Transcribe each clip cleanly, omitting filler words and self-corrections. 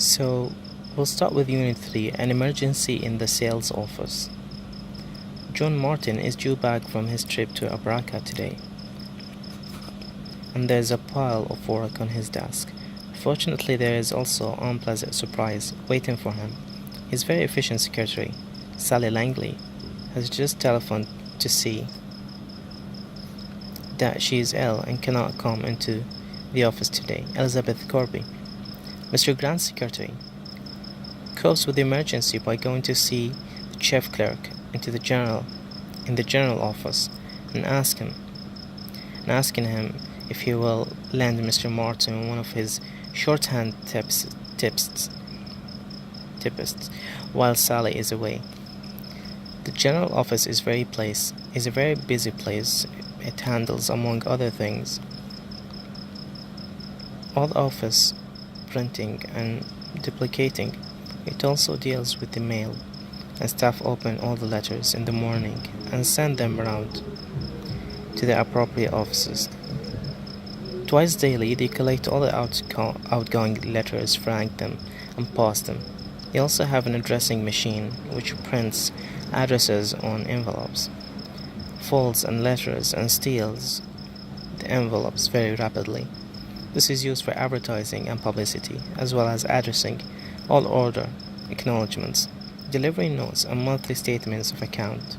So, we'll start with Unit 3, an emergency in the sales office. John Martin is due back from his trip to Abraka today, and there's a pile of work on his desk. Fortunately, there is also an unpleasant surprise waiting for him. His very efficient secretary, Sally Langley, has just telephoned to see that she is ill and cannot come into the office today. Elizabeth Corby, Mr. Grant's secretary, copes with the emergency by going to see the chief clerk in the general office and asking him if he will lend Mr. Martin one of his shorthand typists while Sally is away. The general office is a very busy place. It handles, among other things, all the office printing and duplicating. It also deals with the mail, and staff open all the letters in the morning and send them around to the appropriate offices. Twice daily, they collect all the outgoing letters, frank them, and post them. They also have an addressing machine which prints addresses on envelopes, folds and letters, and steals the envelopes very rapidly. This is used for advertising and publicity, as well as addressing all order acknowledgements, delivering notes, and monthly statements of account.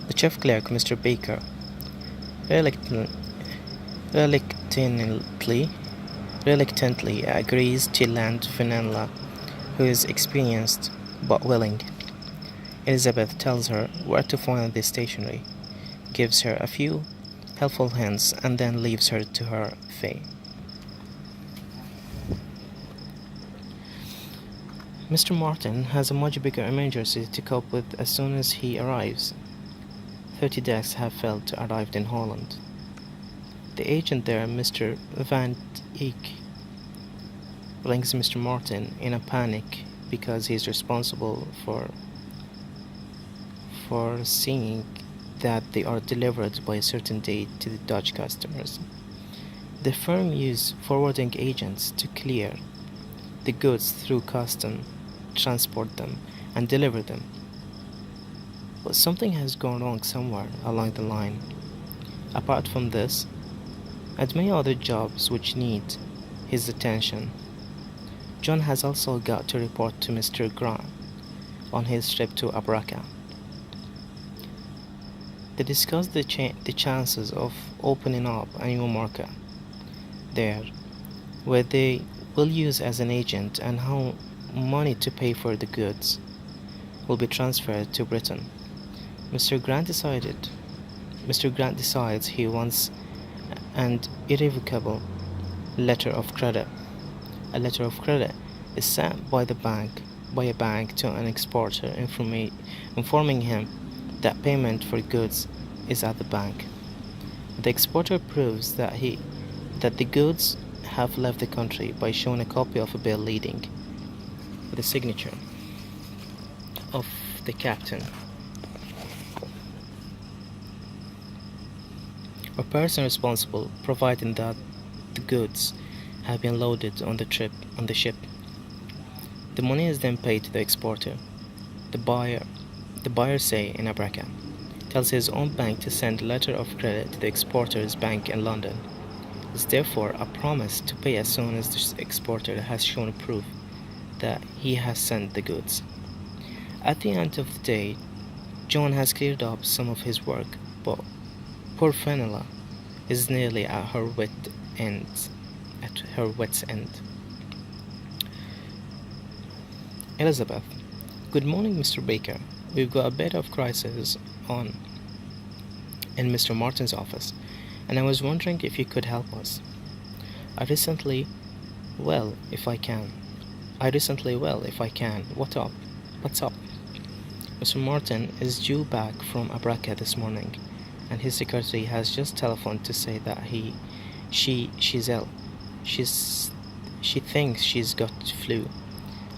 The chief clerk, Mr. Baker, reluctantly agrees to lend Fenella, who is experienced but willing. Elizabeth tells her where to find the stationery, gives her a few helpful hints, and then leaves her to her fate. Mr. Martin has a much bigger emergency to cope with as soon as he arrives. 30 desks have failed to arrive in Holland. The agent there, Mr. Van Eyck, brings Mr. Martin in a panic because he is responsible for seeing that they are delivered by a certain date to the Dutch customers. The firm uses forwarding agents to clear the goods through custom, transport them, and deliver them. But something has gone wrong somewhere along the line. Apart from this, and many other jobs which need his attention, John has also got to report to Mr. Grant on his trip to Abraka. They discuss the chances of opening up a new market there, where they will use as an agent, and how money to pay for the goods will be transferred to Britain. Mr. Grant decides he wants an irrevocable letter of credit. A letter of credit is sent by a bank to an exporter, informing him that payment for goods is at the bank. The exporter proves that the goods have left the country by showing a copy of a bill leading with the signature of the captain or person responsible, providing that the goods have been loaded on the ship. The money is then paid to the exporter. The buyer, say in Abraka, tells his own bank to send a letter of credit to the exporter's bank in London. It is therefore a promise to pay as soon as the exporter has shown proof that he has sent the goods. At the end of the day, John has cleared up some of his work, but poor Fenella is nearly at her wit's end. Elizabeth: Good morning, Mr. Baker. We've got a bit of crisis on in Mr. Martin's office, and I was wondering if you could help us. I recently well, if I can. What's up? Mr. Martin is due back from Abraka this morning, and his secretary has just telephoned to say that she's ill. She thinks she's got flu.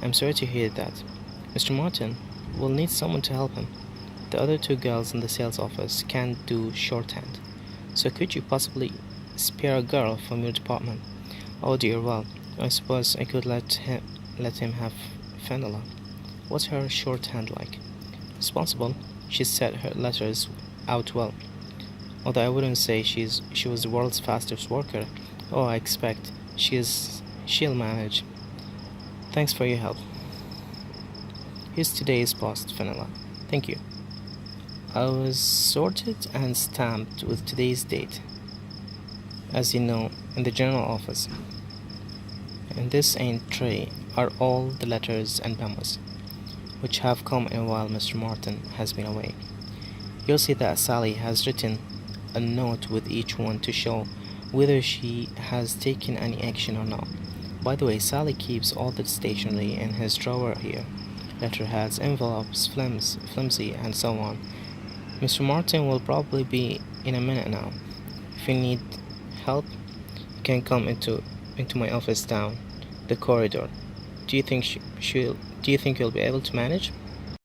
I'm sorry to hear that. Mr. Martin will need someone to help him. The other two girls in the sales office can't do shorthand, so could you possibly spare a girl from your department? Oh dear, well, I suppose I could let let him have Fenella. What's her shorthand like? Responsible. She set her letters out well. Although I wouldn't say she was the world's fastest worker. Oh, I expect she'll manage. Thanks for your help. Here's today's post, Fenella. Thank you. I was sorted and stamped with today's date, as you know, in the general office. In this tray are all the letters and memos, which have come in while Mr. Martin has been away. You'll see that Sally has written a note with each one to show whether she has taken any action or not. By the way, Sally keeps all the stationery in his drawer here. Letterheads, envelopes, flimsy, and so on. Mr. Martin will probably be in a minute now. If you need help, you can come into my office down the corridor. Do you think you'll be able to manage?